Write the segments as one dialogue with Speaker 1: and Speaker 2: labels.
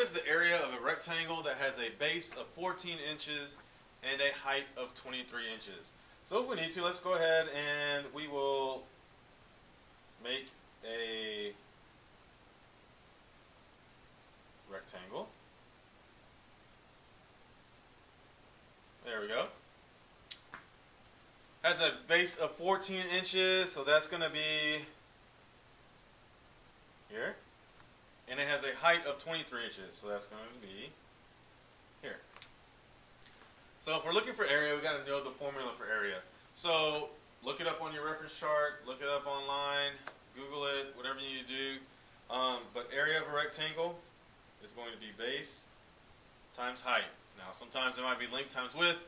Speaker 1: What is the area of a rectangle that has a base of 14 inches and a height of 23 inches? So if we need to, let's go ahead and we will make a rectangle. There we go. Has a base of 14 inches, so that's going to be here. And it has a height of 23 inches, so that's going to be here. So if we're looking for area, we got to know the formula for area. So look it up on your reference chart, look it up online, Google it, whatever you need to do. But area of a rectangle is going to be base times height. Now sometimes it might be length times width.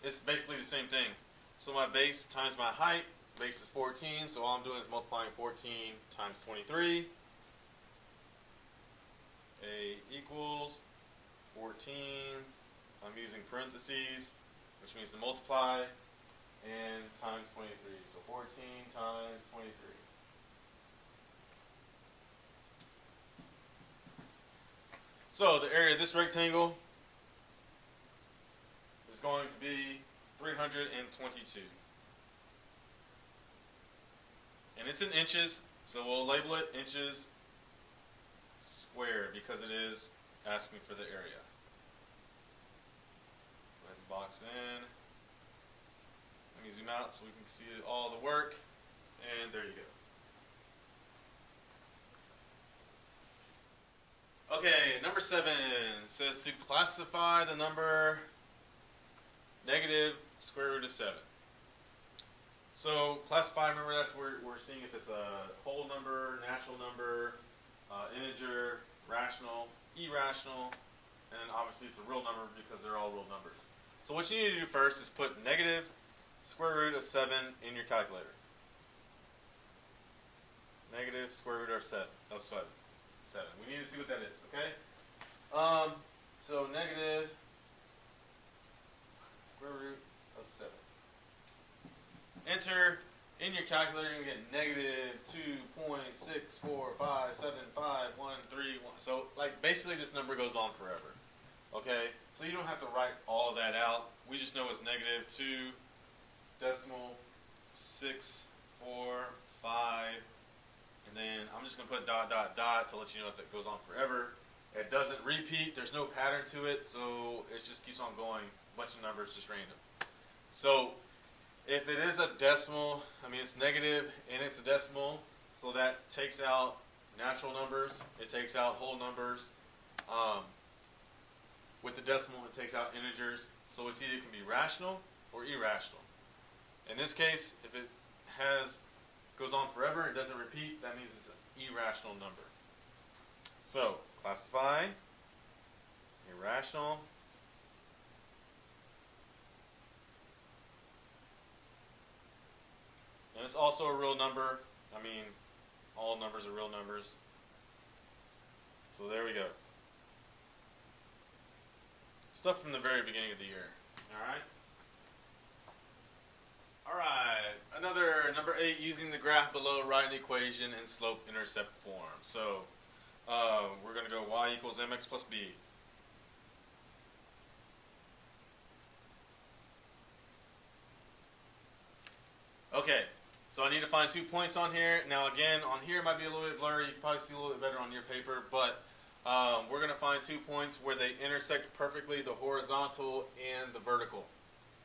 Speaker 1: It's basically the same thing. So my base times my height, base is 14, so all I'm doing is multiplying 14 times 23. A equals 14. I'm using parentheses, which means to multiply, and times 23. So 14 times 23. So the area of this rectangle is going to be 322. And it's in inches, so we'll label it inches squared because it is asking for the area. Go ahead and box in. Let me zoom out so we can see all the work. And there you go. Okay, number 7 says to classify the number negative square root of 7. So classify, remember that's where we're seeing if it's a whole number, natural number, integer, rational, irrational, and obviously it's a real number because they're all real numbers. So what you need to do first is put negative square root of 7 in your calculator. Negative square root of 7. We need to see what that is, okay? So negative square root of 7. Enter in your calculator, you're going to get negative 2.6457513. So, like, basically this number goes on forever. Okay? So you don't have to write all of that out. We just know it's negative 2.645. And then I'm just going to put dot, dot, dot to let you know that goes on forever. It doesn't repeat. There's no pattern to it. So it just keeps on going. A bunch of numbers, just random. So if it is a decimal, I mean it's negative and it's a decimal, so that takes out natural numbers, it takes out whole numbers. With the decimal, it takes out integers, so it's either can be rational or irrational. In this case, if it goes on forever and doesn't repeat, that means it's an irrational number. So classify irrational. And it's also a real number. I mean, all numbers are real numbers. So there we go. Stuff from the very beginning of the year. Alright, another number 8, using the graph below, write an equation in slope-intercept form. So, we're going to go y equals mx plus b. Okay. So I need to find 2 points on here. Now again, on here it might be a little bit blurry. You can probably see a little bit better on your paper. But we're going to find 2 points where they intersect perfectly, the horizontal and the vertical.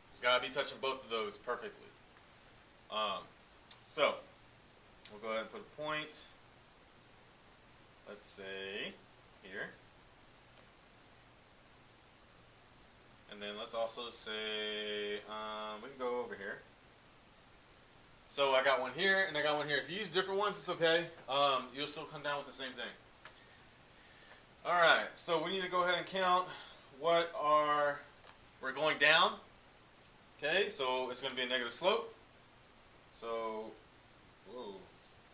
Speaker 1: It's got to be touching both of those perfectly. So we'll go ahead and put a point. Let's say here. And then let's also say, we can go over here. So I got one here, and I got one here. If you use different ones, it's okay. You'll still come down with the same thing. Alright, so we need to go ahead and count we're going down. Okay, so it's going to be a negative slope. So, hold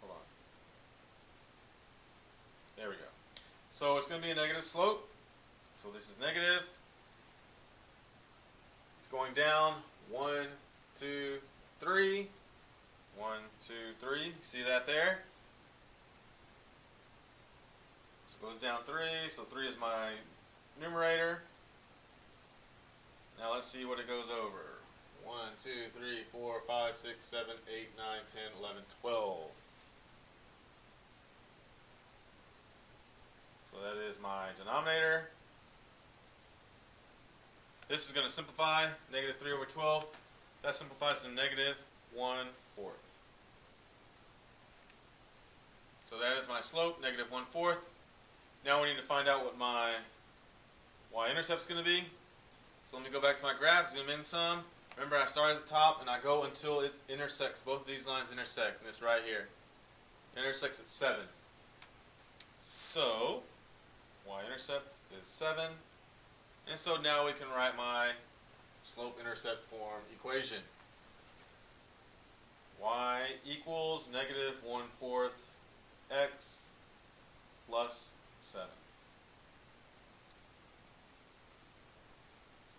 Speaker 1: on. There we go. So it's going to be a negative slope. So this is negative. It's going down. 1, 2, 3. 1, 2, 3. See that there? So it goes down 3, so 3 is my numerator. Now let's see what it goes over. 1, 2, 3, 4, 5, 6, 7, 8, 9, 10, 11, 12. So that is my denominator. This is going to simplify. Negative 3 over 12. That simplifies to negative 1/4. So that is my slope, negative 1/4. Now we need to find out what my y-intercept is going to be. So let me go back to my graph, zoom in some. Remember, I start at the top and I go until it intersects. Both of these lines intersect. And this right here intersects at 7. So y-intercept is 7. And so now we can write my slope-intercept form equation. Y equals negative 1/4 x plus 7.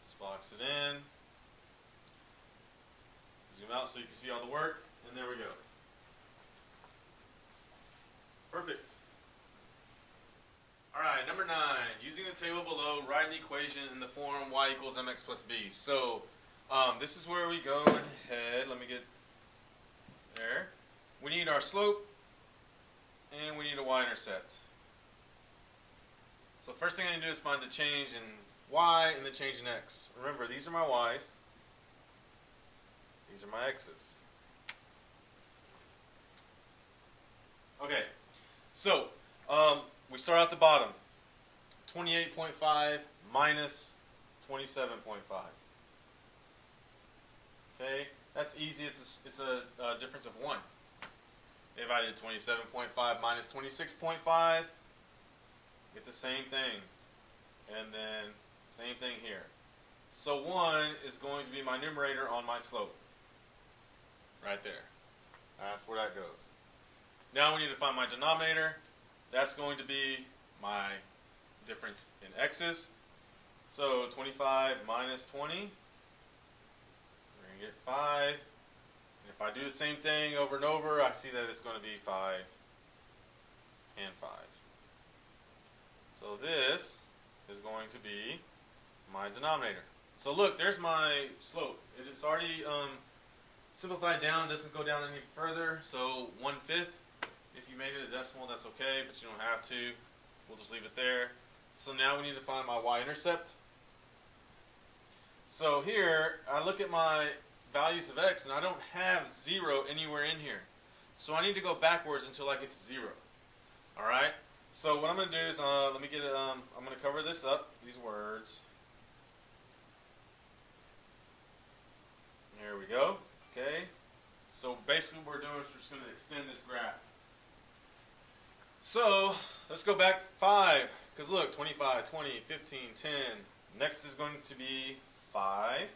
Speaker 1: Let's box it in. Zoom out so you can see all the work. And there we go. Perfect. Alright, number 9. Using the table below, write an equation in the form y equals mx plus b. So, this is where we go ahead. Let me get there. We need our slope, and we need a y-intercept. So first thing I need to do is find the change in y and the change in x. Remember, these are my y's. These are my x's. Okay, so we start at the bottom. 28.5 minus 27.5. Okay, that's easy. It's a difference of 1. If I did 27.5 minus 26.5, get the same thing. And then same thing here. So 1 is going to be my numerator on my slope. Right there. That's where that goes. Now we need to find my denominator. That's going to be my difference in x's. So 25 minus 20, we're going to get 5. And if I do the same thing over and over, I see that it's going to be 5 and 5. So this is going to be my denominator. So look, there's my slope. It's already simplified down, doesn't go down any further. So 1/5. If you made it a decimal, that's okay, but you don't have to. We'll just leave it there. So now we need to find my y-intercept. So here, I look at my values of x, and I don't have 0 anywhere in here. So I need to go backwards until I get to 0. Alright? So what I'm going to do is, let me get it, I'm going to cover this up, these words. There we go. Okay? So basically what we're doing is we're just going to extend this graph. So, let's go back 5, because look, 25, 20, 15, 10. Next is going to be 5.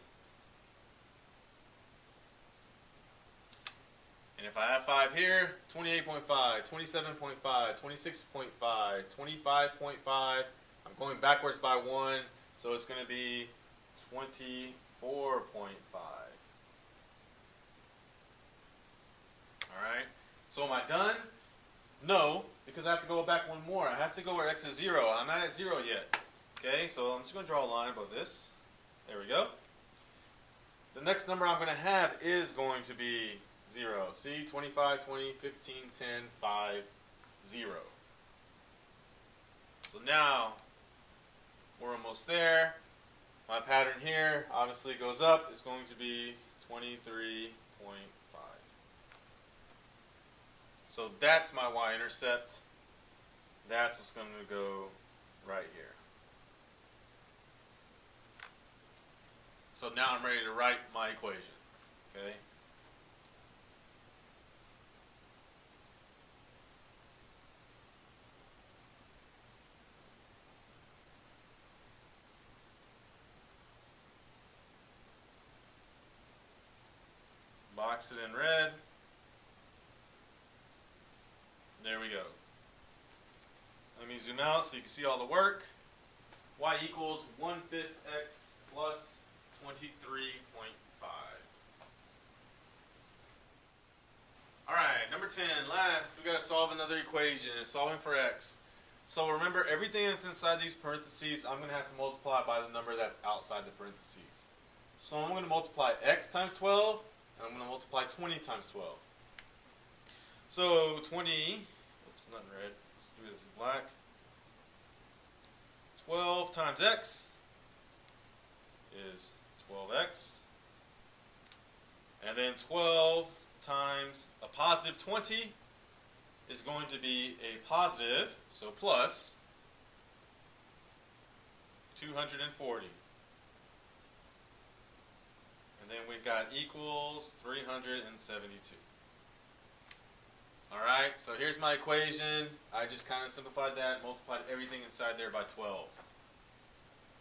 Speaker 1: And if I have 5 here, 28.5, 27.5, 26.5, 25.5. I'm going backwards by 1, so it's going to be 24.5. Alright, so am I done? No, because I have to go back one more. I have to go where x is 0. I'm not at 0 yet. Okay, so I'm just going to draw a line above this. There we go. The next number I'm going to have is going to be 0. See, 25, 20, 15, 10, 5, 0. So now, we're almost there. My pattern here obviously goes up. It's going to be 23.5. So that's my y-intercept. That's what's going to go right here. So now I'm ready to write my equation. Okay. Box it in red. There we go. Let me zoom out so you can see all the work. Y equals 1/5 x plus 23.5. Alright, number 10, last, we got to solve another equation. It's solving for x. So remember, everything that's inside these parentheses, I'm going to have to multiply by the number that's outside the parentheses. So I'm going to multiply x times 12, and I'm going to multiply 20 times 12. So 20, oops, not in red, let's do this in black. 12 times x is 12x. And then 12 times a positive 20 is going to be a positive, so plus 240. And then we've got equals 372. Alright, so here's my equation. I just kind of simplified that, multiplied everything inside there by 12.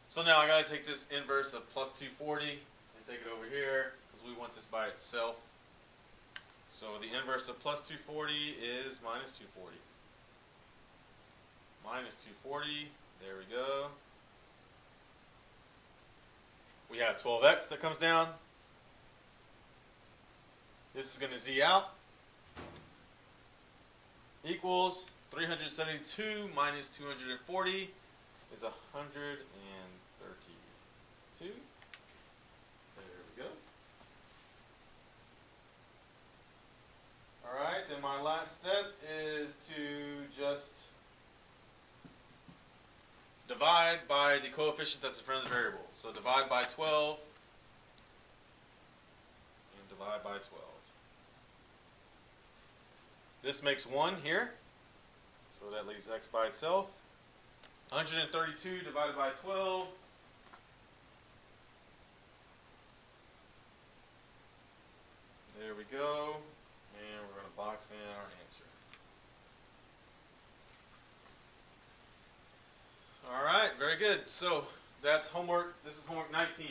Speaker 1: So now I got to take this inverse of plus 240 and take it over here because we want this by itself. So the inverse of plus 240 is minus 240. Minus 240, there we go. We have 12x that comes down. This is going to z out. Equals 372 minus 240 is 132. There we go. Alright, then my last step is to just divide by the coefficient that's in front of the variable. So divide by 12 and divide by 12. This makes 1 here, so that leaves x by itself. 132 divided by 12 there we go, and we're going to box in our answer. Alright, very good. So that's homework. This is homework 19.